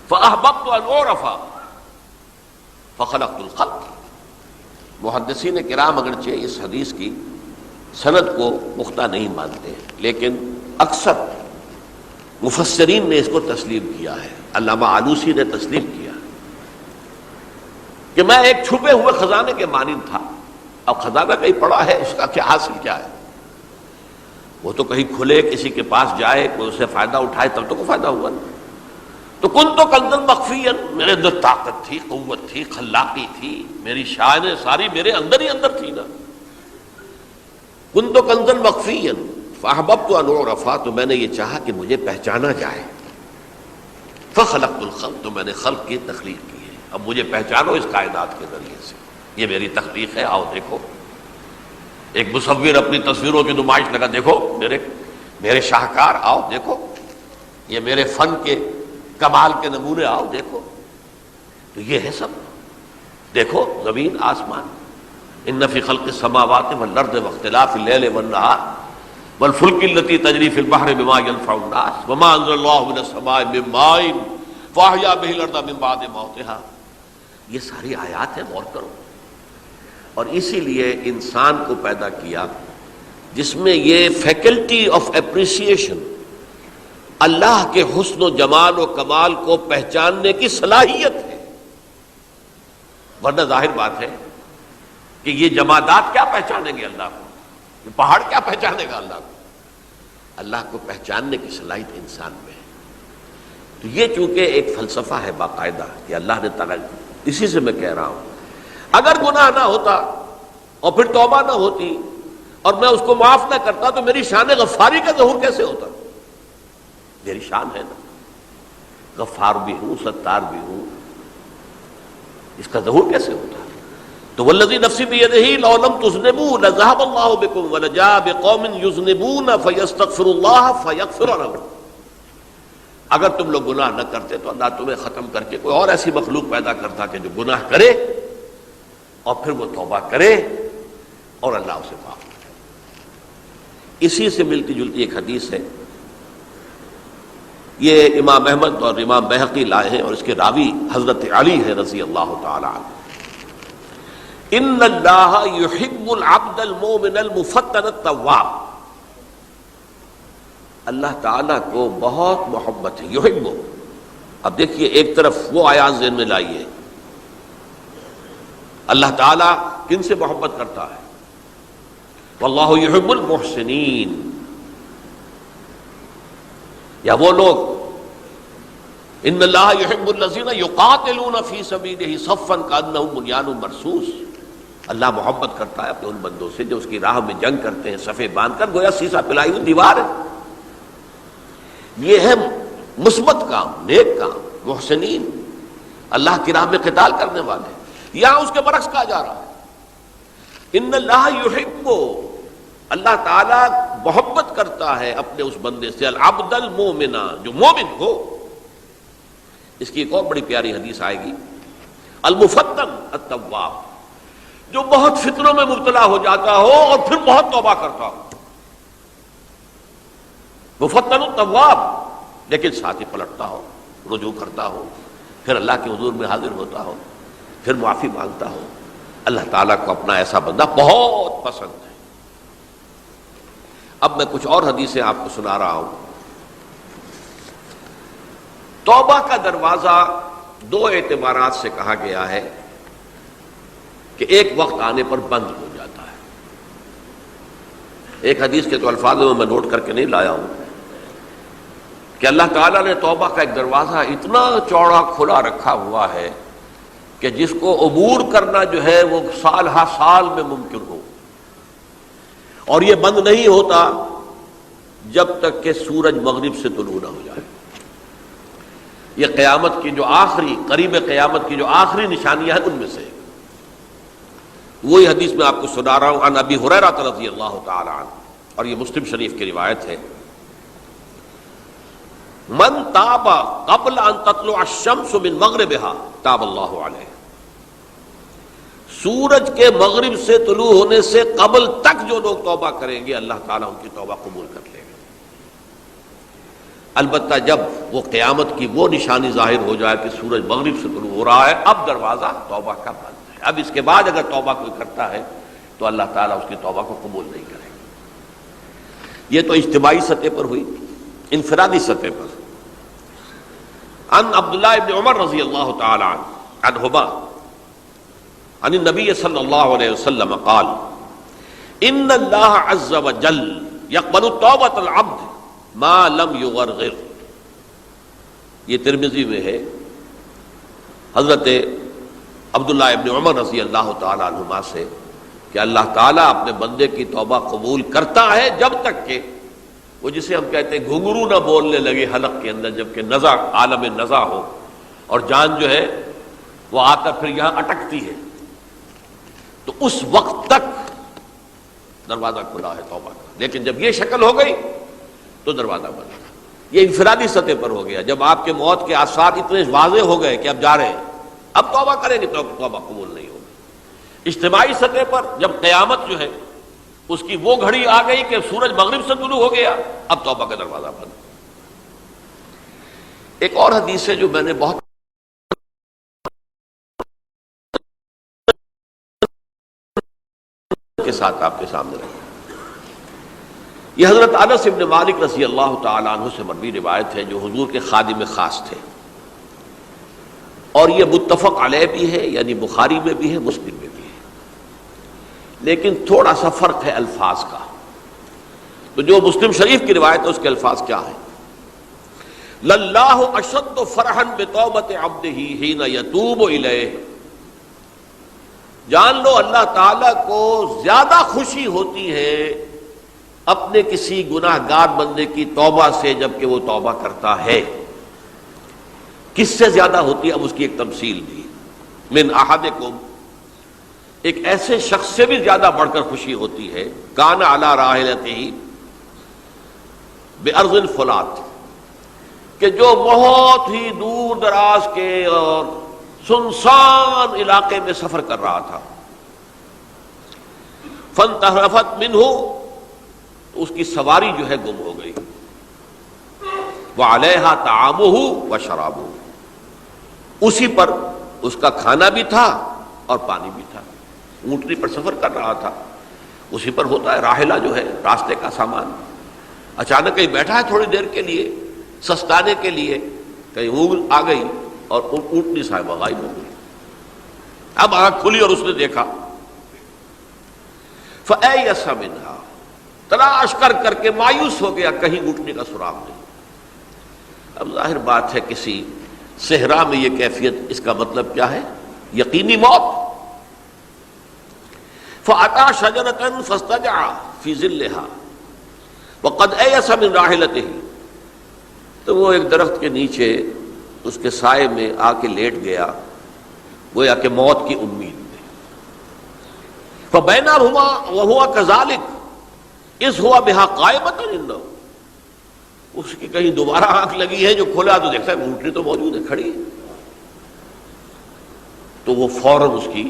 فأحببت أن أعرف فخلقت الخلق. محدثین کرام اگرچہ اس حدیث کی سند کو پختہ نہیں مانتے لیکن اکثر مفسرین نے اس کو تسلیم کیا ہے. علامہ آلوسی نے تسلیم کیا کہ میں ایک چھپے ہوئے خزانے کے مانند تھا. اب خزانہ کہیں پڑا ہے، اس کا کیا حاصل کیا ہے؟ وہ تو کہیں کھلے، کسی کے پاس جائے، کوئی اسے فائدہ اٹھائے تب تو کوئی فائدہ ہوا نا. تو کن تو کنزن مخفیا، میرے اندر طاقت تھی، قوت تھی، خلاقی تھی، میری شانیں ساری میرے اندر ہی اندر تھی نا. کن تو کنزن مخفیا فاحببت ان اعرف، تو میں نے یہ چاہا کہ مجھے پہچانا جائے. فخلقت الخلق، تو میں نے خلق کی تخلیق کی ہے. اب مجھے پہچانو اس کائنات کے ذریعے سے، یہ میری تخلیق ہے. آؤ دیکھو. ایک مصور اپنی تصویروں کی نمائش لگا، دیکھو میرے شاہکار، آؤ دیکھو. یہ میرے فن کے کمال کے نمونے، آؤ دیکھو. تو یہ ہے سب. دیکھو زمین آسمان. ان فی خلق السماوات والارض واختلاف اللیل والنہار والفلک التی تجری فی البحر بما ینفع الناس وما انزل اللہ من السماء من ماء فاحیا بہ الارض من بعد موتها. یہ ساری آیات ہیں، غور کرو. اور اسی لیے انسان کو پیدا کیا جس میں یہ فیکلٹی آف اپریسیشن، اللہ کے حسن و جمال و کمال کو پہچاننے کی صلاحیت ہے. ورنہ ظاہر بات ہے کہ یہ جمادات کیا پہچانیں گے اللہ کو، یہ پہاڑ کیا پہچانے گا اللہ کو. اللہ کو پہچاننے کی صلاحیت انسان میں ہے. تو یہ چونکہ ایک فلسفہ ہے باقاعدہ کہ اللہ نے تعالیٰ، اسی سے میں کہہ رہا ہوں اگر گناہ نہ ہوتا اور پھر توبہ نہ ہوتی اور میں اس کو معاف نہ کرتا تو میری شان غفاری کا ظہور کیسے ہوتا؟ میری شان ہے نا، غفار بھی ہوں، ستار بھی ہوں، اس کا ظہور کیسے ہوتا؟ تو والذی نفسی بیدہ لو لم تذنبوا لذهب اللہ بکم ولجاء بقوم یذنبون فیستغفر اللہ فیغفر لهم. اگر تم لوگ گناہ نہ کرتے تو اللہ تمہیں ختم کر کے کوئی اور ایسی مخلوق پیدا کرتا کہ جو گناہ کرے اور پھر وہ توبہ کرے اور اللہ اسے معاف کرے. اسی سے ملتی جلتی ایک حدیث ہے، یہ امام احمد اور امام بہقی لائے ہیں اور اس کے راوی حضرت علی ہے رضی اللہ تعالی عنہ. ان اللہ یحب العبد المؤمن المفتن التواب. اللہ تعالیٰ کو بہت محبت ہے، یحب. اب دیکھیے ایک طرف وہ آیات ذہن میں لائیے، اللہ تعالیٰ کن سے محبت کرتا ہے؟ واللہ یحب المحسنین. یا وہ لوگ ان اللہ یحب الذین یقاتلون فی سبیلہ صفا کانہم بنیان مرصوص. اللہ محبت کرتا ہے اپنے ان بندوں سے جو اس کی راہ میں جنگ کرتے ہیں صفے باندھ کر، گویا سیسا پلائی ہوئی دیوار ہے. یہ ہے مثبت کام، نیک کام، محسنین، اللہ کی راہ میں قتال کرنے والے. یہاں اس کے برعکس کہا جا رہا ہے ان اللہ یحب، اللہ تعالیٰ محبت کرتا ہے اپنے اس بندے سے العبد المومن، جو مومن ہو. اس کی ایک اور بڑی پیاری حدیث آئے گی، المفتن التواب، جو بہت فتنوں میں مبتلا ہو جاتا ہو اور پھر بہت توبہ کرتا ہو. مفتن التواب، لیکن ساتھ ہی پلٹتا ہو، رجوع کرتا ہو، پھر اللہ کے حضور میں حاضر ہوتا ہو، پھر معافی مانگتا ہو. اللہ تعالیٰ کو اپنا ایسا بندہ بہت پسند ہے. اب میں کچھ اور حدیثیں آپ کو سنا رہا ہوں. توبہ کا دروازہ دو اعتبارات سے کہا گیا ہے کہ ایک وقت آنے پر بند ہو جاتا ہے. ایک حدیث کے تو الفاظ میں نوٹ کر کے نہیں لایا ہوں کہ اللہ تعالیٰ نے توبہ کا ایک دروازہ اتنا چوڑا کھلا رکھا ہوا ہے کہ جس کو عبور کرنا جو ہے وہ سال ہا سال میں ممکن ہو، اور یہ بند نہیں ہوتا جب تک کہ سورج مغرب سے طلوع نہ ہو جائے. یہ قیامت کی جو آخری، قریب قیامت کی جو آخری نشانیاں ہیں ان میں سے وہی حدیث میں آپ کو سنا رہا ہوں. عن ابی ہریرہ رضی اللہ تعالی عنہ، اور یہ مسلم شریف کی روایت ہے، من تاب قبل ان تطلع الشمس من مغربها تاب اللہ علیہ. سورج کے مغرب سے طلوع ہونے سے قبل تک جو لوگ توبہ کریں گے اللہ تعالیٰ ان کی توبہ قبول کر لے گا. البتہ جب وہ قیامت کی وہ نشانی ظاہر ہو جائے کہ سورج مغرب سے طلوع ہو رہا ہے، اب دروازہ توبہ کا بند ہے۔ اب اس کے بعد اگر توبہ کوئی کرتا ہے تو اللہ تعالیٰ اس کی توبہ کو قبول نہیں کرے گا۔ یہ تو اجتماعی سطح پر ہوئی۔ انفرادی سطح پر عن عبداللہ ابن عمر رضی اللہ تعالی عنہما عن النبی صلی اللہ علیہ وسلم قال ان اللہ عز وجل یقبل توبۃ العبد ما لم یغرغر۔ یہ ترمذی میں ہے حضرت عبداللہ ابن عمر رضی اللہ تعالی عنہما سے کہ اللہ تعالیٰ اپنے بندے کی توبہ قبول کرتا ہے جب تک کہ وہ جسے ہم کہتے ہیں گھنگرو نہ بولنے لگے حلق کے اندر، جبکہ نزع عالم نزع ہو اور جان جو ہے وہ آ کر پھر یہاں اٹکتی ہے، تو اس وقت تک دروازہ کھلا ہے توبہ کا۔ لیکن جب یہ شکل ہو گئی تو دروازہ بند ہے۔ یہ انفرادی سطح پر ہو گیا، جب آپ کے موت کے آثار اتنے واضح ہو گئے کہ اب جا رہے ہیں، اب توبہ کریں گے تو توبہ قبول نہیں ہوگی۔ اجتماعی سطح پر جب قیامت جو ہے اس کی وہ گھڑی آ گئی کہ سورج مغرب سے طلوع ہو گیا، اب توبہ کا دروازہ بند۔ ایک اور حدیث ہے جو میں نے بہت کے ساتھ آپ کے سامنے رکھی۔ یہ حضرت انس بن مالک رضی اللہ تعالی عنہ سے مروی روایت ہے، جو حضور کے خادم خاص تھے، اور یہ متفق علیہ بھی ہے، یعنی بخاری میں بھی ہے، مسلم میں بھی ہے، لیکن تھوڑا سا فرق ہے الفاظ کا۔ تو جو مسلم شریف کی روایت ہے اس کے الفاظ کیا ہیں؟ للہ اشد فرحا بتوبۃ عبدہ حین یتوب الیہ۔ جان لو اللہ تعالیٰ کو زیادہ خوشی ہوتی ہے اپنے کسی گناہ گار بندے کی توبہ سے جبکہ وہ توبہ کرتا ہے۔ کس سے زیادہ ہوتی ہے؟ اب اس کی ایک تمثیل دی، من احدکم، ایک ایسے شخص سے بھی زیادہ بڑھ کر خوشی ہوتی ہے، کان علی راحلتہ بارض الفلات، کہ جو بہت ہی دور دراز کے اور سنسان علاقے میں سفر کر رہا تھا، فانتحرفت منہ، تو اس کی سواری جو ہے گم ہو گئی، وعلیہا طعامہ وشرابہ، اسی پر اس کا کھانا بھی تھا اور پانی بھی تھا۔ اونٹنی پر سفر کر رہا تھا، اسی پر ہوتا ہے راحلہ جو ہے راستے کا سامان۔ اچانک کہیں بیٹھا ہے تھوڑی دیر کے لیے سستانے کے لیے، کہیں اونگ آ گئی اور اونٹنی صاحبہ غائب ہو گئی۔ اب آنکھ کھلی اور اس نے دیکھا، فَأَيَّسَ مِنْهَا، تلاش کر کر کے مایوس ہو گیا، کہیں اونٹنی کا سراغ نہیں۔ اب ظاہر بات ہے کسی صحرا میں یہ کیفیت، اس کا مطلب کیا ہے؟ یقینی موت۔ فَأَتَى شَجَرَةً فَاسْتَجَعَ فِي ظِلِّهَا وَقَدْ أَيَسَ مِنْ رَاحِلَتِهِ، تو وہ ایک درخت کے نیچے اس کے سائے میں آ کے لیٹ گیا، گویا کہ موت کی امید میں۔ فَبَيْنَهُمَا وَهُوَ كَذَلِكَ إِذْ هُوَ بِهَا قَائِمَةٌ عِندَهُ، اس کی کہیں دوبارہ آنکھ لگی ہے، جو کھولا تو دیکھتا ہے اونٹنی تو موجود ہے، کھڑی ہے، تو وہ فوراً اس کی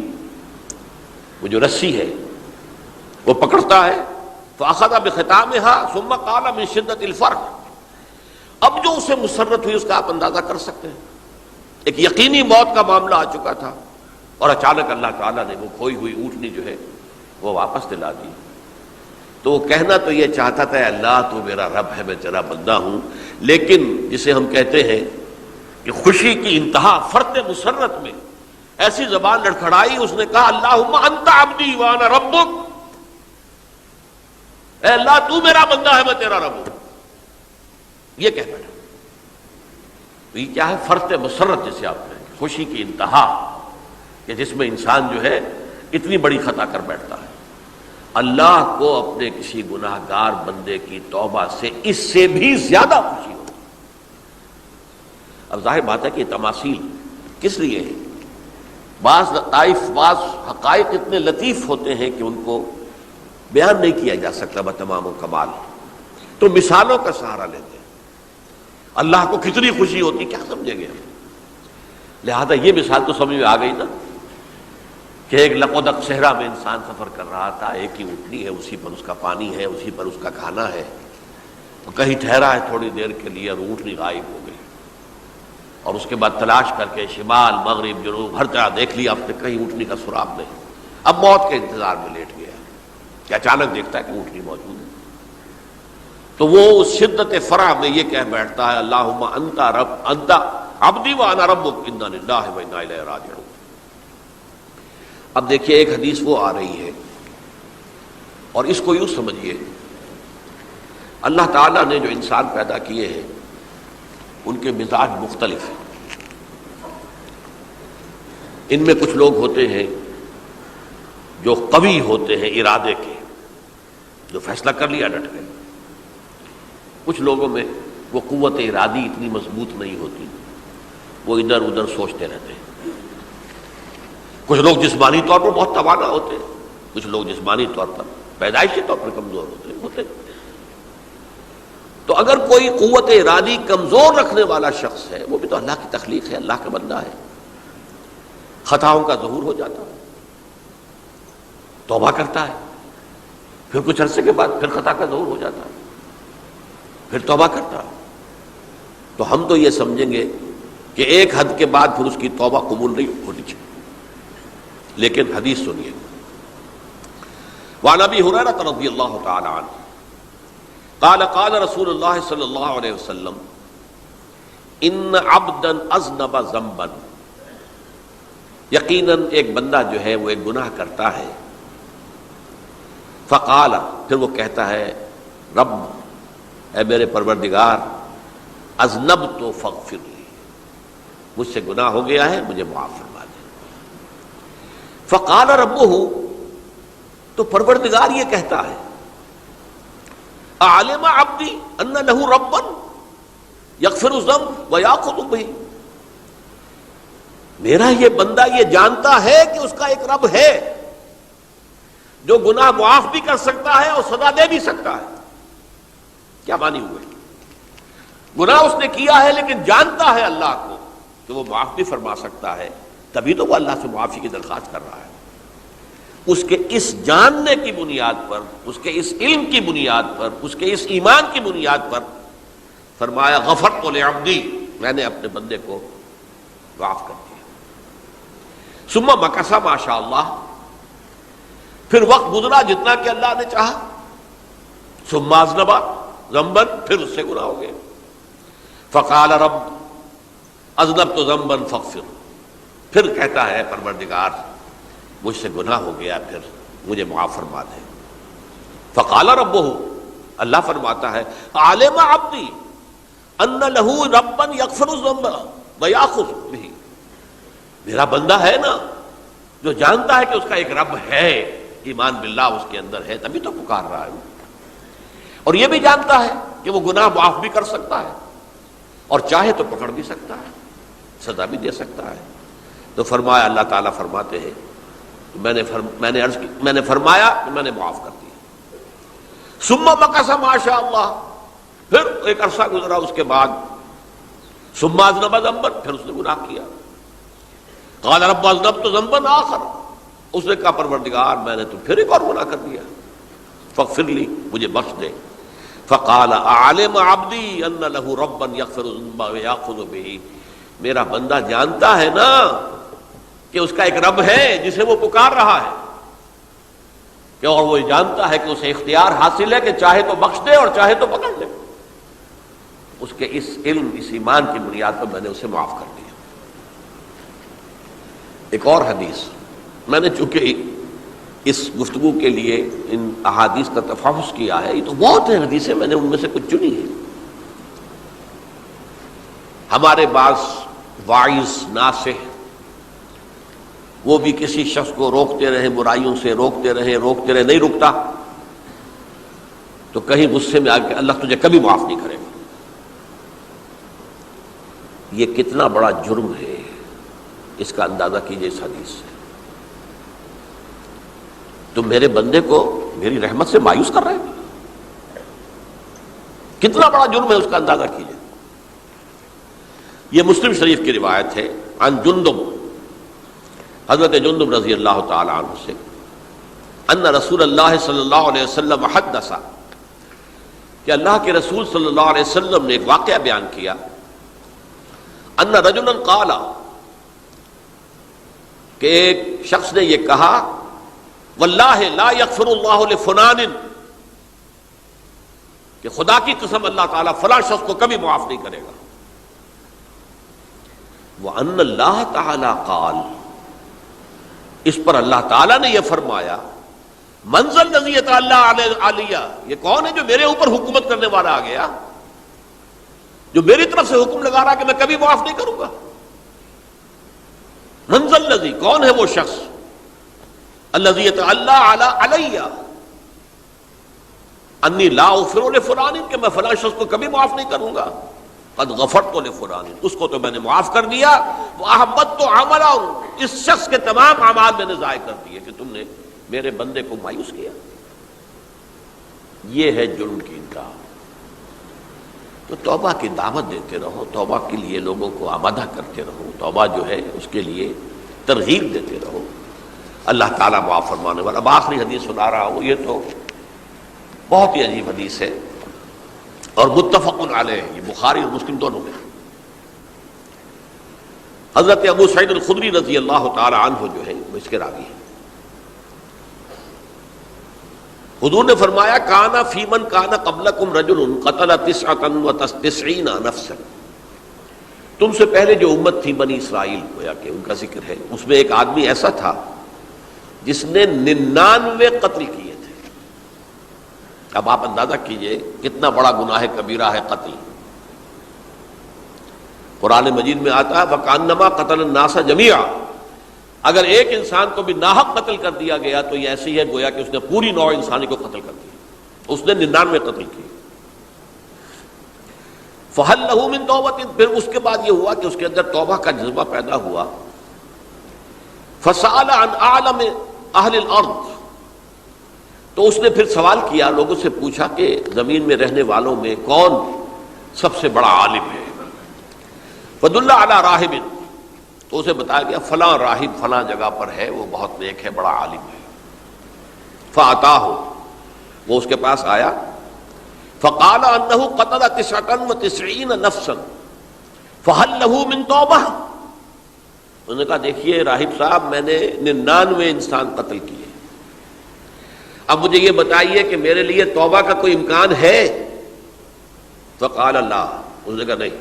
وہ جو رسی ہے وہ پکڑتا ہے، فَأَخَذَ بِخِتَامِهَا ثُمَّ قَالَ مِن شِدَّةِ الْفَرْقِ، اب جو اسے مسرت ہوئی اس کا آپ اندازہ کر سکتے ہیں۔ ایک یقینی موت کا معاملہ آ چکا تھا اور اچانک اللہ تعالیٰ نے وہ کھوئی ہوئی اونٹنی جو ہے وہ واپس دلا دی۔ تو وہ کہنا تو یہ چاہتا تھا، اللہ تو میرا رب ہے، میں تیرا بندہ ہوں، لیکن جسے ہم کہتے ہیں کہ خوشی کی انتہا فرط مسرت میں ایسی زبان لڑکھڑائی، اس نے کہا اللہم انت عبدی وانا ربک، اے اللہ تو میرا بندہ ہے، میں تیرا رب ہوں، یہ کہہ بیٹھا۔ تو یہ کیا ہے؟ فرط مسرت جسے آپ کہیں، خوشی کی انتہا، کہ جس میں انسان جو ہے اتنی بڑی خطا کر بیٹھتا ہے۔ اللہ کو اپنے کسی گناہ گار بندے کی توبہ سے اس سے بھی زیادہ خوشی ہو۔ اب ظاہر بات ہے کہ تماثیل کس لیے ہے؟ بعض لطائف، بعض حقائق اتنے لطیف ہوتے ہیں کہ ان کو بیان نہیں کیا جا سکتا بتمام و کمال، تو مثالوں کا سہارا لیتے ہیں۔ اللہ کو کتنی خوشی ہوتی کیا سمجھیں گے ہم؟ لہذا یہ مثال تو سمجھ میں آ گئی نا، کہ ایک لقودق صحرا میں انسان سفر کر رہا تھا، ایک ہی اونٹنی ہے، اسی پر اس کا پانی ہے، اسی پر اس کا کھانا ہے، کہیں ٹھہرا ہے تھوڑی دیر کے لیے اور اونٹنی غائب ہو گئی، اور اس کے بعد تلاش کر کے شمال مغرب جنوب ہر طرح دیکھ لیا آپ نے، کہیں اونٹنی کا سراغ نہیں۔ اب موت کے انتظار میں لیٹ گیا کہ اچانک دیکھتا ہے کہ اونٹنی موجود ہے، تو وہ اس شدت فرح میں یہ کہہ بیٹھتا ہے اللہم انت عبدی وانا ربک انا للہ و انا الیہ راجعون۔ اب دیکھیے ایک حدیث وہ آ رہی ہے، اور اس کو یوں سمجھیے، اللہ تعالیٰ نے جو انسان پیدا کیے ہیں ان کے مزاج مختلف ہیں۔ ان میں کچھ لوگ ہوتے ہیں جو قوی ہوتے ہیں ارادے کے، جو فیصلہ کر لیا ڈٹ گئے۔ کچھ لوگوں میں وہ قوت ارادی اتنی مضبوط نہیں ہوتی، وہ ادھر ادھر سوچتے رہتے ہیں۔ کچھ لوگ جسمانی طور پر بہت توانا ہوتے ہیں، کچھ لوگ جسمانی طور پر پیدائشی طور پر کمزور ہوتے ہیں۔ تو اگر کوئی قوت ارادی کمزور رکھنے والا شخص ہے، وہ بھی تو اللہ کی تخلیق ہے، اللہ کا بندہ ہے، خطاؤں کا ظہور ہو جاتا ہے، توبہ کرتا ہے، پھر کچھ عرصے کے بعد پھر خطا کا ظہور ہو جاتا ہے، پھر توبہ کرتا ہے، تو ہم تو یہ سمجھیں گے کہ ایک حد کے بعد پھر اس کی توبہ قبول نہیں ہونی چاہیے۔ لیکن حدیث سنیے، وعن ابی ہریرہ رضی اللہ تعالی عنہ قال قال رسول اللہ صلی اللہ علیہ وسلم ان عبدا اذنب ذنبا، یقیناً ایک بندہ جو ہے وہ ایک گناہ کرتا ہے، فقال، پھر وہ کہتا ہے رب، اے میرے پروردگار، اذنبت فاغفر لی، مجھ سے گناہ ہو گیا ہے، مجھے معاف فرما دے۔ فقال ربہ، تو پروردگار یہ کہتا ہے اعلم عبدی ان لہ ربا یغفر الذنب ویاخذ بہ، میرا یہ بندہ یہ جانتا ہے کہ اس کا ایک رب ہے جو گناہ معاف بھی کر سکتا ہے اور سزا دے بھی سکتا ہے۔ کیا معنی ہوئے؟ گناہ اس نے کیا ہے لیکن جانتا ہے اللہ کو کہ وہ معاف بھی فرما سکتا ہے، تبھی تو وہ اللہ سے معافی کی درخواست کر رہا ہے۔ اس کے اس جاننے کی بنیاد پر، اس کے اس علم کی بنیاد پر، اس کے اس ایمان کی بنیاد پر فرمایا غفرت لعبدی، میں نے اپنے بندے کو معاف کر دیا۔ ثم مکث ما شاء اللہ، پھر وقت گزرا جتنا کہ اللہ نے چاہا۔ ثم اذنب ذنبا، پھر اس سے گناہ ہو گئے۔ فقال رب اذنبت ذنبا فاغفر، پھر کہتا ہے پروردگار مجھ سے گناہ ہو گیا، پھر مجھے معاف فرما دے۔ فقال ربہ، اللہ فرماتا ہے عالم عبدی ان لہ ربا یغفر الذنب ویاخذ بہ، میرا بندہ ہے نا جو جانتا ہے کہ اس کا ایک رب ہے، ایمان باللہ اس کے اندر ہے، تبھی تو پکار رہا ہے، اور یہ بھی جانتا ہے کہ وہ گناہ معاف بھی کر سکتا ہے اور چاہے تو پکڑ بھی سکتا ہے، سزا بھی دے سکتا ہے۔ تو فرمایا، اللہ تعالیٰ فرماتے ہیں میں نے فرمایا کہ میں نے معاف کر دیا۔ ثم مکث ما شاء اللہ، پھر ایک عرصہ گزرا اس کے بعد، ثم اذنب ذنبا، پھر اس نے گناہ کیا۔ قال رب اذنبت ذنبا آخر، اس نے کہا پروردگار میں نے تو پھر ایک اور گناہ کر دیا، فاغفر لی، مجھے بخش دے۔ فقال اعلم عبدی ان لہ ربا یغفر الذنب ویاخذ بہ، میرا بندہ جانتا ہے نا کہ اس کا ایک رب ہے جسے وہ پکار رہا ہے، کہ اور وہ جانتا ہے کہ اسے اختیار حاصل ہے کہ چاہے تو بخش دے اور چاہے تو پکڑ لے۔ اس کے اس علم، اس ایمان کی بنیاد پر میں نے اسے معاف کر دیا۔ ایک اور حدیث، میں نے چونکہ اس گفتگو کے لیے ان احادیث کا تفحص کیا ہے، یہ تو بہت ہیں حدیثیں، میں نے ان میں سے کچھ چنی ہیں۔ ہمارے بعض واعظ ناصح وہ بھی کسی شخص کو روکتے رہے، برائیوں سے روکتے رہے، نہیں رکتا، تو کہیں غصے میں آ کے اللہ تجھے کبھی معاف نہیں کرے گا۔ یہ کتنا بڑا جرم ہے، اس کا اندازہ کیجئے اس حدیث سے۔ تم میرے بندے کو میری رحمت سے مایوس کر رہے ہیں، کتنا بڑا جرم ہے، اس کا اندازہ کیجئے۔ یہ مسلم شریف کی روایت ہے، عن جندب، حضرت جندب رضی اللہ تعالی عنہ سے، ان رسول اللہ صلی اللہ علیہ وسلم حدث، کہ اللہ کے رسول صلی اللہ علیہ وسلم نے ایک واقعہ بیان کیا، ان رجلا قال، کہ ایک شخص نے یہ کہا، واللہ لا یغفر اللہ لفلان، کہ خدا کی قسم اللہ تعالیٰ فلاں شخص کو کبھی معاف نہیں کرے گا۔ وَأَنَّ اللَّهَ تَعَالَى قال، اس پر اللہ تعالیٰ نے یہ فرمایا، مَنْ ذَا الَّذِي يَتَعَالَّىٰ عَلَيَّ، یہ کون ہے جو میرے اوپر حکومت کرنے والا آ گیا، جو میری طرف سے حکم لگا رہا کہ میں کبھی معاف نہیں کروں گا۔ مَنْ ذَا الَّذِي، کون ہے وہ شخص، الَّذِي يَتَعَالَّىٰ عَلَيَّ انی لا اغفر لفلان، کہ میں فلاں شخص کو کبھی معاف نہیں کروں گا، قد غفرت لفلان، اس کو تو میں نے معاف کر دیا، واحبطت عملا، اس شخص کے تمام اعمال میں نے ضائع کر دیے کہ تم نے میرے بندے کو مایوس کیا۔ یہ ہے جرم کی انتہا۔ تو توبہ کی دعوت دیتے رہو، توبہ کے لیے لوگوں کو آمادہ کرتے رہو، توبہ جو ہے اس کے لیے ترغیب دیتے رہو، اللہ تعالیٰ معاف فرمانے والا۔ اب آخری حدیث سنا رہا ہوں، یہ تو بہت ہی عجیب حدیث ہے اور متفق علیہ، یہ بخاری اور مسلم دونوں میں۔ حضرت ابو سعید الخدری رضی اللہ تعالی عنہ جو ہے وہ اس کے راوی ہیں۔ حضور نے فرمایا، کانا فی من کانا قبلکم رجل قتل 99 نفسا، تم سے پہلے جو امت تھی بنی اسرائیل، گویا کہ ان کا ذکر ہے، اس میں ایک آدمی ایسا تھا جس نے 99 قتل کیے تھے۔ اب آپ اندازہ کیجئے کتنا بڑا گناہ کبیرہ ہے قتل۔ قرآن مجید میں آتا ہے وَكَأَنَّمَا قَتَلَ النَّاسَ جَمِيعًا، اگر ایک انسان کو بھی ناحق قتل کر دیا گیا تو یہ ایسی ہے گویا کہ اس نے پوری نوع انسانی کو قتل کر دیا، اس نے 99 قتل کیے۔ فَهَلْ لَهُ مِن تَوْبَةٍ، پھر اس کے بعد یہ ہوا کہ اس کے اندر توبہ کا جذبہ پیدا ہوا۔ فَسَأَلَ عَنْ أَعْلَمِ أَهْلِ الْأَرْضِ، تو اس نے پھر سوال کیا، لوگوں سے پوچھا کہ زمین میں رہنے والوں میں کون سب سے بڑا عالم ہے۔ فَدُلَّ عَلَىٰ رَاهِبٍ، تو اسے بتایا گیا فلاں راہب فلاں جگہ پر ہے، وہ بہت نیک ہے، بڑا عالم ہے۔ فَأَتَاهُ، وہ اس کے پاس آیا، فَقَالَ أَنَّهُ قَتَلَ 99 نَفْسًا فَهَلْ لَهُ مِن تَوْبَةٍ، انہوں نے کہا دیکھیے راہب صاحب، میں نے 99 انسان قتل کیے، اب مجھے یہ بتائیے کہ میرے لیے توبہ کا کوئی امکان ہے؟ فقال لا، اس نے کہا نہیں۔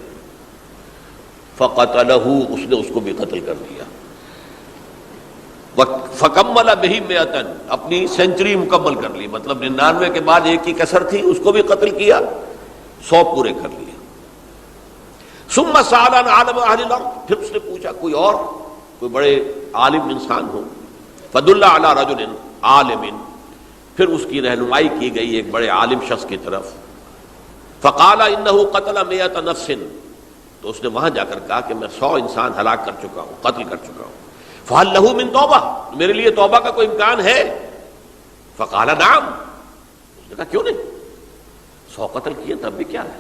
فقتلہ، اس نے اس کو بھی قتل کر دیا۔ فکمل بہ 100، اپنی سینچری مکمل کر لی، مطلب 99 کے بعد ایک کی کسر تھی، اس کو بھی قتل کیا، 100 پورے کر لیے۔ ثم سأل عن عالم اہل الارض، پھر اس نے پوچھا کوئی اور، کوئی بڑے عالم انسان ہو۔ فدل علی رجل عالم، پھر اس کی رہنمائی کی گئی ایک بڑے عالم شخص کی طرف۔ فقال انہ قتل 100 نفس، تو اس نے وہاں جا کر کہا کہ میں 100 انسان ہلاک کر چکا ہوں، قتل کر چکا ہوں۔ فہل لہ من توبہ، میرے لیے توبہ کا کوئی امکان ہے؟ فقال نعم، اس نے کہا کیوں نہیں، 100 قتل کیے تب بھی کیا ہے،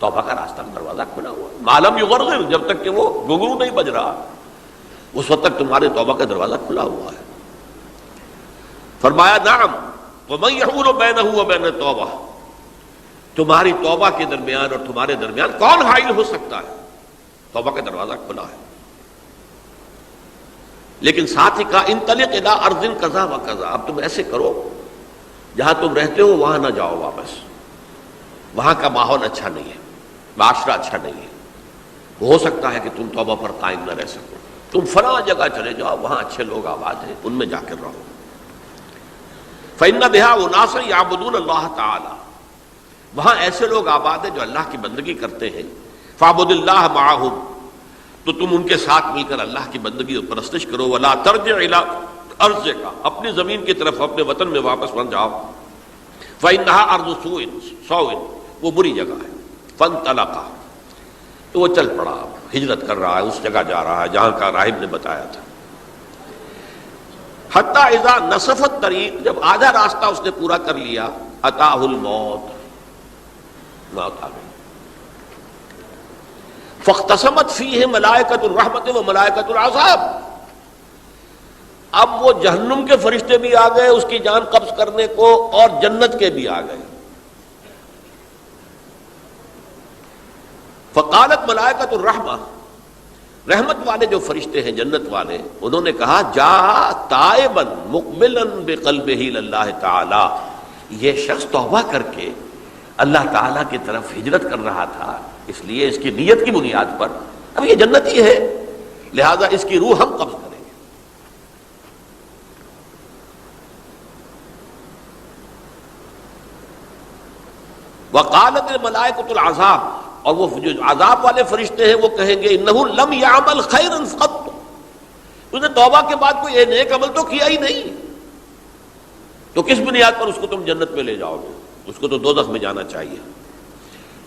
توبہ کا راستہ دروازہ کھلا ہوا ہے، ما لم یغرغر، جب تک کہ وہ گھنگرو نہیں بج رہا اس وقت تک تمہارے توبہ کا دروازہ کھلا ہوا ہے۔ فرمایا نعم، ومن یحول بینہ وبین توبہ، تمہاری توبہ کے درمیان اور تمہارے درمیان کون حائل ہو سکتا ہے، توبہ کا دروازہ کھلا ہے۔ لیکن ساتھ ہی کہا انطلق الی ارض کذا و کذا، اب تم ایسے کرو جہاں تم رہتے ہو وہاں نہ جاؤ واپس، وہاں کا ماحول اچھا نہیں ہے، معاشرہ اچھا نہیں ہے، ہو سکتا ہے کہ تم توبہ پر قائم نہ رہ سکو، تم فلاں جگہ چلے جاؤ، وہاں اچھے لوگ آباد ہیں، ان میں جا کر رہو۔ فإن بها أناسا يعبدون اللہ تعالی، وہاں ایسے لوگ آباد ہیں جو اللہ کی بندگی کرتے ہیں۔ فاعبد اللہ معہم، تو تم ان کے ساتھ مل کر اللہ کی بندگی اور پرستش کرو۔ ولا ترجع الی ارضک، اپنی زمین کی طرف اپنے وطن میں واپس بن جاؤ۔ فإنها ارض سوء، وہ بری جگہ ہے۔ فانطلقا، تو وہ چل پڑا، ہجرت کر رہا ہے، اس جگہ جا رہا ہے جہاں کا راہب نے بتایا تھا۔ حتی اذا نصف الطریق، جب آدھا راستہ اس نے پورا کر لیا، اتاہ الموت، موت آ گئی۔ فاختصمت فیہ ملائکۃ الرحمت و ملائکۃ العذاب، اب وہ جہنم کے فرشتے بھی آ گئے اس کی جان قبض کرنے کو، اور جنت کے بھی آ گئے۔ فقالت ملائکۃ الرحمہ، رحمت والے جو فرشتے ہیں جنت والے، انہوں نے کہا جا تائبا مقبلا بقلبہ اللہ تعالی، یہ شخص توبہ کر کے اللہ تعالیٰ کی طرف ہجرت کر رہا تھا، اس لیے اس کی نیت کی بنیاد پر اب یہ جنتی ہے، لہذا اس کی روح ہم قبض کریں گے۔ وقالت الملائکۃ العذاب، اور وہ جو عذاب والے فرشتے ہیں وہ کہیں گے انہ لم یعمل خیرا قط، اس نے توبہ کے بعد کوئی نیک عمل تو کیا ہی نہیں، تو کس بنیاد پر اس کو تم جنت میں لے جاؤ گے؟ اس کو تو دوزخ میں جانا چاہیے۔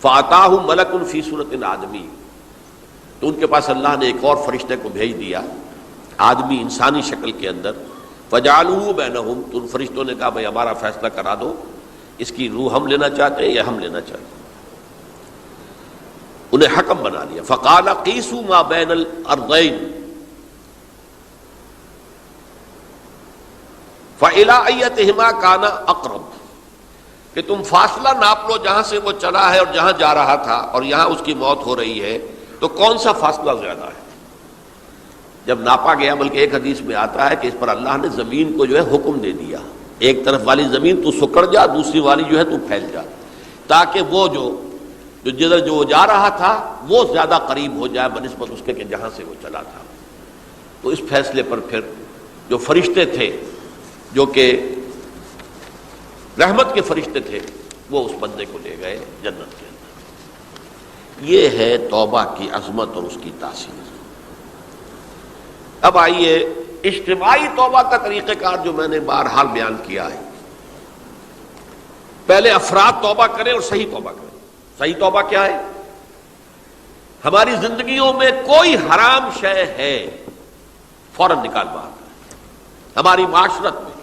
فاتاہ ملک فی صورت آدمی، تو ان کے پاس اللہ نے ایک اور فرشتے کو بھیج دیا آدمی انسانی شکل کے اندر، فجعلوہ بینہم، تو ان فرشتوں نے کہا بھائی ہمارا فیصلہ کرا دو، اس کی روح ہم لینا چاہتے ہیں یا ہم لینا چاہتے ہیں، انہیں حکم بنا دیا۔ فقال قیسوا ما بین الارضین فإلی ایتہما کان اقرب، کہ تم فاصلہ ناپ لو جہاں سے وہ چلا ہے اور جہاں جا رہا تھا اور یہاں اس کی موت ہو رہی ہے، تو کون سا فاصلہ زیادہ ہے؟ جب ناپا گیا، بلکہ ایک حدیث میں آتا ہے کہ اس پر اللہ نے زمین کو جو ہے حکم دے دیا، ایک طرف والی زمین تو سکڑ جا، دوسری والی جو ہے تو پھیل جا، تاکہ وہ جو جدھر جو جا رہا تھا وہ زیادہ قریب ہو جائے بنسبت اس کے کہ جہاں سے وہ چلا تھا۔ تو اس فیصلے پر پھر جو فرشتے تھے جو کہ رحمت کے فرشتے تھے وہ اس بندے کو لے گئے جنت کے اندر۔ یہ ہے توبہ کی عظمت اور اس کی تاثیر۔ اب آئیے اجتماعی توبہ کا طریقہ کار جو میں نے بہرحال بیان کیا ہے۔ پہلے افراد توبہ کریں اور صحیح توبہ کریں۔ صحیح توبہ کیا ہے؟ ہماری زندگیوں میں کوئی حرام شے ہے فوراً نکال باہر، ہماری معاشرت میں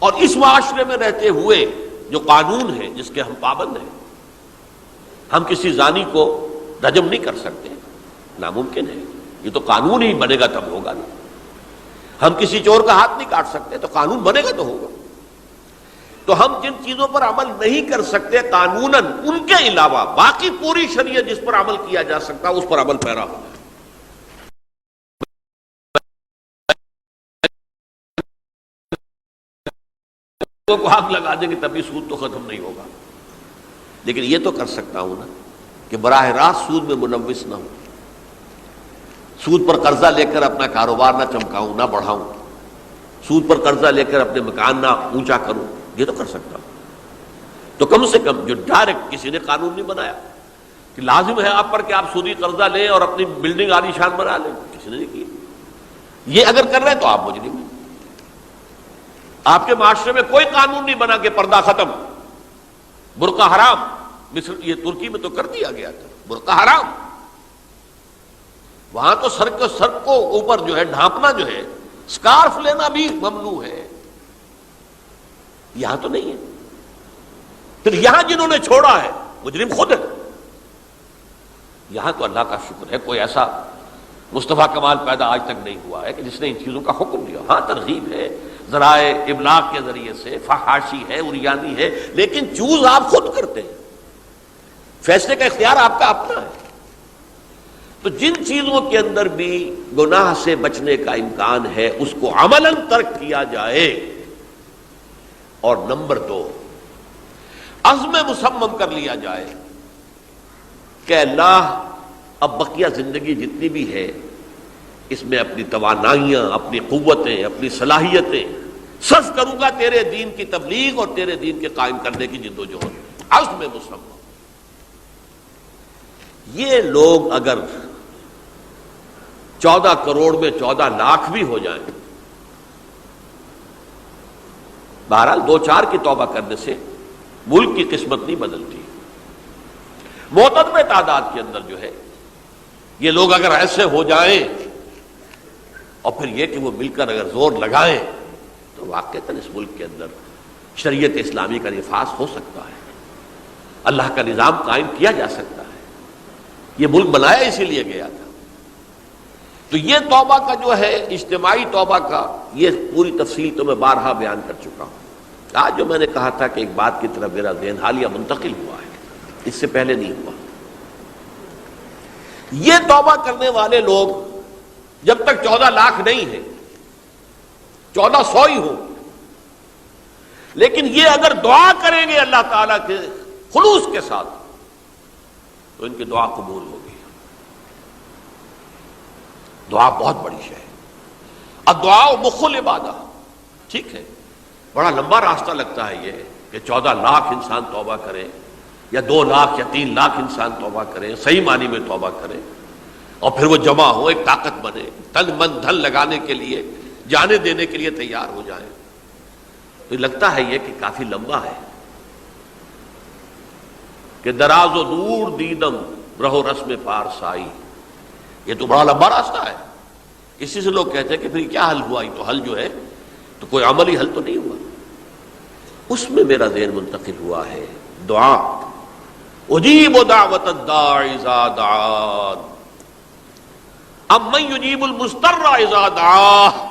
اور اس معاشرے میں رہتے ہوئے جو قانون ہے جس کے ہم پابند ہیں، ہم کسی زانی کو رجم نہیں کر سکتے، ناممکن ہے، یہ تو قانون ہی بنے گا تب ہوگا نا۔ ہم کسی چور کا ہاتھ نہیں کاٹ سکتے، تو قانون بنے گا تو ہوگا۔ تو ہم جن چیزوں پر عمل نہیں کر سکتے قانوناً، ان کے علاوہ باقی پوری شریعت جس پر عمل کیا جا سکتا اس پر عمل پیرا ہونا ہے۔ کو آگ لگا دیں گے تبھی سود تو ختم نہیں ہوگا، لیکن یہ تو کر سکتا ہوں نا کہ براہ راست سود میں ملوث نہ ہوں، سود پر قرضہ لے کر اپنا کاروبار نہ چمکاؤں نہ بڑھاؤں، سود پر قرضہ لے کر اپنے مکان نہ اونچا کروں، یہ تو کر سکتا ہوں۔ تو کم سے کم جو ڈائریکٹ کسی نے قانون نہیں بنایا کہ لازم ہے آپ پر کہ آپ سودی قرضہ لیں اور اپنی بلڈنگ عالی شان بنا لیں، کسی نے نہیں کیا۔ یہ اگر کر رہے ہیں تو آپ مجرم ہیں۔ آپ کے معاشرے میں کوئی قانون نہیں بنا کہ پردہ ختم، برقع حرام، مصر یہ ترکی میں تو کر دیا گیا تھا، برقع حرام، وہاں تو سر کو اوپر جو ہے ڈھانپنا جو ہے، سکارف لینا بھی ممنوع ہے، یہاں تو نہیں ہے۔ پھر یہاں جنہوں نے چھوڑا ہے مجرم خود ہے۔ یہاں تو اللہ کا شکر ہے کوئی ایسا مصطفیٰ کمال پیدا آج تک نہیں ہوا ہے کہ جس نے ان چیزوں کا حکم دیا۔ ہاں ترغیب ہے، ذرائع ابلاغ کے ذریعے سے، فحاشی ہے، اریانی ہے، لیکن چوز آپ خود کرتے ہیں، فیصلے کا اختیار آپ کا اپنا ہے۔ تو جن چیزوں کے اندر بھی گناہ سے بچنے کا امکان ہے اس کو عملاً ترک کیا جائے۔ اور نمبر 2، عزم مصمم کر لیا جائے کہ اللہ اب بقیہ زندگی جتنی بھی ہے اس میں اپنی توانائیاں، اپنی قوتیں، اپنی صلاحیتیں صرف کروں گا تیرے دین کی تبلیغ اور تیرے دین کے قائم کرنے کی جدوجہد۔ عزم مصمم۔ یہ لوگ اگر 14 کروڑ میں 14 لاکھ بھی ہو جائیں، بہرحال 2-4 کی توبہ کرنے سے ملک کی قسمت نہیں بدلتی۔ معتدل تعداد کے اندر جو ہے یہ لوگ اگر ایسے ہو جائیں اور پھر یہ کہ وہ مل کر اگر زور لگائیں تو واقعتاً اس ملک کے اندر شریعت اسلامی کا نفاذ ہو سکتا ہے، اللہ کا نظام قائم کیا جا سکتا ہے۔ یہ ملک بنایا اسی لیے گیا تھا۔ تو یہ توبہ کا جو ہے اجتماعی توبہ کا یہ پوری تفصیل تو میں بارہا بیان کر چکا ہوں۔ آج جو میں نے کہا تھا کہ ایک بات کی طرف میرا ذہن حالیہ منتقل ہوا ہے، اس سے پہلے نہیں ہوا۔ یہ توبہ کرنے والے لوگ جب تک 14 لاکھ نہیں ہیں، 1400 ہی ہوں، لیکن یہ اگر دعا کریں گے اللہ تعالیٰ کے خلوص کے ساتھ تو ان کی دعا قبول ہوگی۔ دعا بہت بڑی شے ہے، الدعاء مخ العبادہ۔ ٹھیک ہے، بڑا لمبا راستہ لگتا ہے یہ کہ 14 لاکھ انسان توبہ کرے یا 2 لاکھ یا 3 لاکھ انسان توبہ کرے، صحیح معنی میں توبہ کرے، اور پھر وہ جمع ہو، ایک طاقت بنے، تن من دھن لگانے کے لیے، جانے دینے کے لیے تیار ہو جائیں۔ تو لگتا ہے یہ کہ کافی لمبا ہے کہ دراز و دور دیدم رہو رسم پارسائی، یہ تو بڑا لمبا راستہ ہے۔ اسی سے لوگ کہتے ہیں کہ پھر کیا حل ہوا؟ یہ تو حل جو ہے تو کوئی عملی حل تو نہیں ہوا۔ اس میں میرا ذہن منتقل ہوا ہے دعا، اجیب دعوت الداعی اذا دعان امن یجیب المضطر اذا دعاہ۔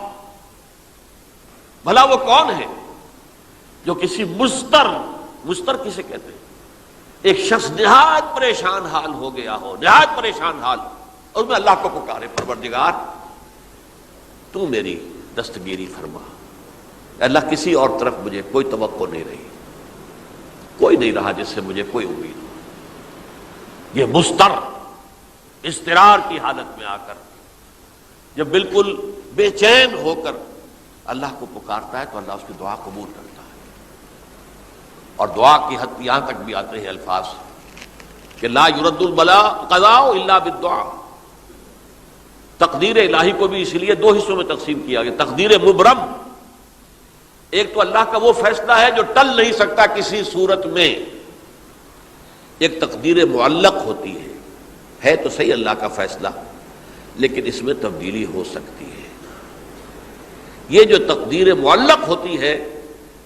بھلا وہ کون ہے جو کسی مضطر کسے کہتے ہیں؟ ایک شخص نہایت پریشان حال ہو گیا ہو، نہایت پریشان حال، اور میں اللہ کو پکارے، پروردگار تو میری دستگیری فرما۔ اللہ کسی اور طرف مجھے کوئی توقع نہیں رہی، کوئی نہیں رہا جس سے مجھے کوئی امید ہو۔ یہ مضطر اضطرار کی حالت میں آ کر جب بالکل بے چین ہو کر اللہ کو پکارتا ہے تو اللہ اس کی دعا قبول کرتا ہے۔ اور دعا کی حد یہاں تک بھی آتے ہیں الفاظ کہ لا یرد البلاء قضاء الا بالدعاء۔ تقدیر الہی کو بھی اس لیے 2 حصوں میں تقسیم کیا گیا، تقدیر مبرم، ایک تو اللہ کا وہ فیصلہ ہے جو ٹل نہیں سکتا کسی صورت میں، ایک تقدیر معلق ہوتی ہے تو صحیح اللہ کا فیصلہ لیکن اس میں تبدیلی ہو سکتی ہے۔ یہ جو تقدیر معلق ہوتی ہے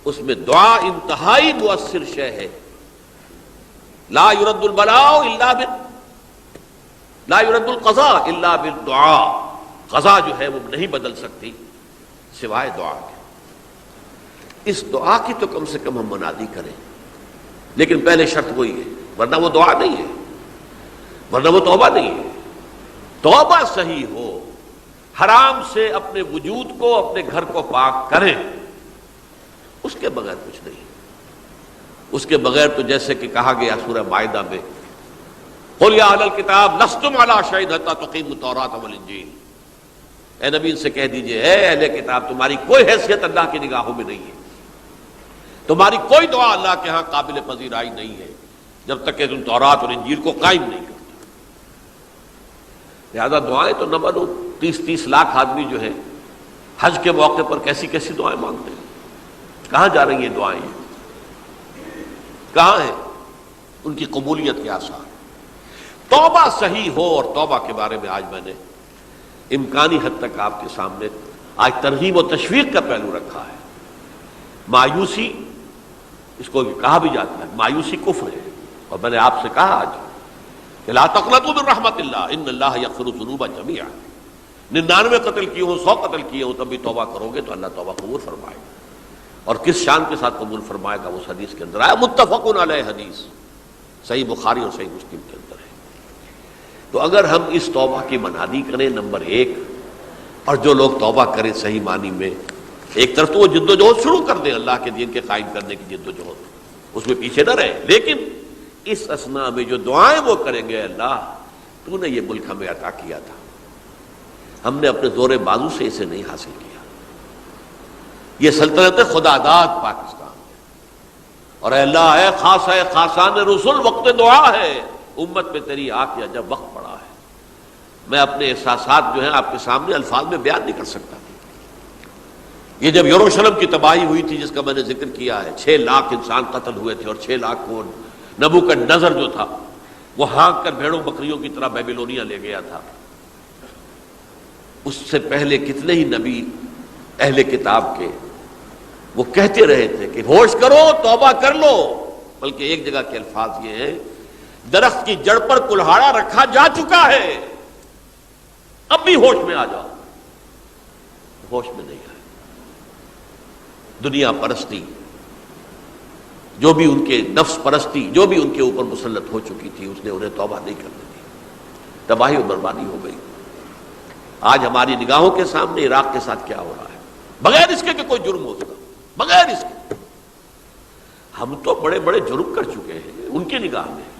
اس میں دعا انتہائی مؤثر شے ہے۔ لا يرد البلاء الا لا يرد القضاء الا بالدعاء، قضا جو ہے وہ نہیں بدل سکتی سوائے دعا کے۔ اس دعا کی تو کم سے کم ہم منادی کریں، لیکن پہلے شرط وہی ہے، ورنہ وہ دعا نہیں ہے، ورنہ وہ توبہ نہیں ہے۔ توبہ صحیح ہو، حرام سے اپنے وجود کو، اپنے گھر کو پاک کریں، اس کے بغیر کچھ نہیں۔ اس کے بغیر تو جیسے کہ کہا گیا سورہ مائدہ میں، قل یا اہل الکتاب لستم علی شیء حتی تقیموا التوراۃ والانجیل، اے نبی ان سے کہہ دیجئے اے اہل کتاب تمہاری کوئی حیثیت اللہ کی نگاہوں میں نہیں ہے، تمہاری کوئی دعا اللہ کے ہاں قابل پذیرائی نہیں ہے جب تک کہ تم تورات اور انجیل کو قائم نہیں کرتے۔ لہذا دعائیں تو نہ بنو، 30 لاکھ آدمی جو ہے حج کے موقع پر کیسی کیسی دعائیں مانگتے ہیں، کہاں جا رہی ہیں دعائیں؟ کہاں ہیں ان کی قبولیت کے آثار؟ توبہ صحیح ہو، اور توبہ کے بارے میں آج میں نے امکانی حد تک آپ کے سامنے آج ترغیب و تشویق کا پہلو رکھا ہے۔ مایوسی، اس کو کہا بھی جاتا ہے مایوسی کفر ہے، اور میں نے آپ سے کہا آج کہ لا تقنطوا من رحمت اللہ ان اللہ یغفر الذنوب جميعا، 99 قتل کیے ہوں، 100 قتل کیے ہوں، تب بھی توبہ کرو گے تو اللہ توبہ قبول فرمائے گا، اور کس شان کے ساتھ قبول فرمائے گا اس حدیث کے اندر آیا، متفق علیہ حدیث صحیح بخاری اور صحیح مسلم کے اندر ہے۔ تو اگر ہم اس توبہ کی منادی کریں نمبر 1، اور جو لوگ توبہ کریں صحیح معنی میں، ایک طرف تو وہ جد و جہد شروع کر دیں اللہ کے دین کے قائم کرنے کی جد و جہد، اس میں پیچھے نہ رہے، لیکن اس اثناء میں جو دعائیں وہ کریں گے، اللہ تو نے یہ ملک ہمیں عطا کیا تھا، ہم نے اپنے زور بازو سے اسے نہیں حاصل کیا، یہ سلطنت خدا داد پاکستان ہے، اور اے اللہ اے خاص ہے خاصان رسول وقت دعا ہے، امت میں تیری آ کے جب وقت پڑا ہے۔ میں اپنے احساسات جو ہیں آپ کے سامنے الفاظ میں بیان نہیں کر سکتا۔ یہ جب یروشلم کی تباہی ہوئی تھی جس کا میں نے ذکر کیا ہے، 6 لاکھ انسان قتل ہوئے تھے، اور 6 لاکھ کو نبوکدنضر جو تھا وہ ہانک کر بھیڑوں بکریوں کی طرح بیبیلونیا لے گیا تھا، اس سے پہلے کتنے ہی نبی اہل کتاب کے وہ کہتے رہے تھے کہ ہوش کرو، توبہ کر لو، بلکہ ایک جگہ کے الفاظ یہ ہیں درخت کی جڑ پر کلہاڑا رکھا جا چکا ہے، اب بھی ہوش میں آ جاؤ، ہوش میں نہیں آئے۔ دنیا پرستی جو بھی ان کے نفس پرستی جو بھی ان کے اوپر مسلط ہو چکی تھی، اس نے انہیں توبہ نہیں کرنے دی۔ تباہی و بربادی ہو گئی۔ آج ہماری نگاہوں کے سامنے عراق کے ساتھ کیا ہو رہا ہے، بغیر اس کے کہ کوئی جرم ہو سکا، بغیر اس کے۔ ہم تو بڑے بڑے جرم کر چکے ہیں ان کی نگاہ میں۔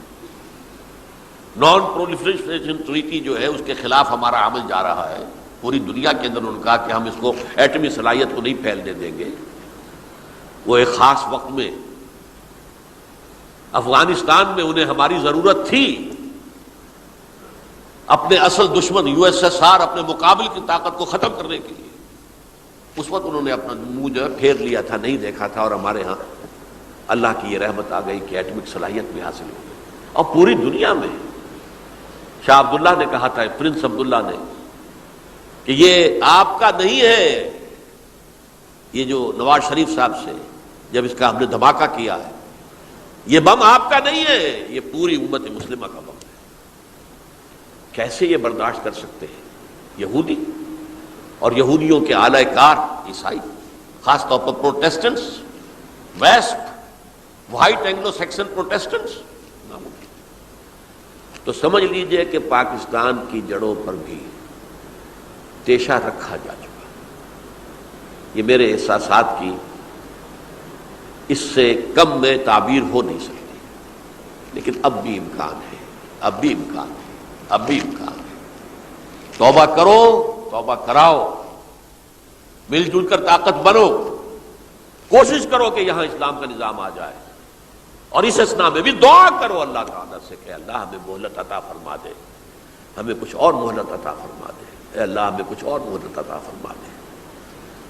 نان پرولیفریشن ٹریٹی جو ہے اس کے خلاف ہمارا عمل جا رہا ہے پوری دنیا کے اندر۔ انہوں نے کہا کہ ہم اس کو ایٹمی صلاحیت کو نہیں پھیلنے دیں گے۔ وہ ایک خاص وقت میں افغانستان میں انہیں ہماری ضرورت تھی، اپنے اصل دشمن یو ایس ایس آر، اپنے مقابل کی طاقت کو ختم کرنے کے لیے۔ اس وقت انہوں نے اپنا منہ جو ہے پھیر لیا تھا، نہیں دیکھا تھا، اور ہمارے ہاں اللہ کی یہ رحمت آ گئی کہ ایٹمک صلاحیت بھی حاصل ہو گئی۔ اور پوری دنیا میں شاہ عبداللہ نے کہا تھا، پرنس عبداللہ نے، کہ یہ آپ کا نہیں ہے، یہ جو نواز شریف صاحب سے جب اس کا ہم نے دھماکہ کیا ہے، یہ بم آپ کا نہیں ہے، یہ پوری امت مسلمہ کا بم ہے۔ کیسے یہ برداشت کر سکتے ہیں یہودی اور یہودیوں کے اعلی کار عیسائی، خاص طور پر Protestants, west white Anglo Saxon Protestants? تو سمجھ لیجئے کہ پاکستان کی جڑوں پر بھی تیشہ رکھا جا چکا۔ یہ میرے احساسات کی اس سے کم میں تعبیر ہو نہیں سکتی، لیکن اب بھی امکان ہے، اب بھی امکان ہے، اب بھی امکان ہے۔ توبہ کرو، توبہ کراؤ، مل جل کر طاقت بنو، کوشش کرو کہ یہاں اسلام کا نظام آ جائے، اور اس اسنا میں بھی دعا کرو اللہ تعالیٰ سے کہ اللہ ہمیں مہلت عطا فرما دے، ہمیں کچھ اور مہلت عطا فرما دے، اے اللہ ہمیں کچھ اور مہلت عطا فرما دے۔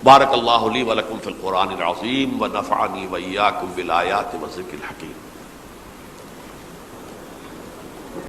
بارک اللہ لی ولکم فی القرآن العظیم ونفعنی وإیاکم بالآیات والذکر الحکیم۔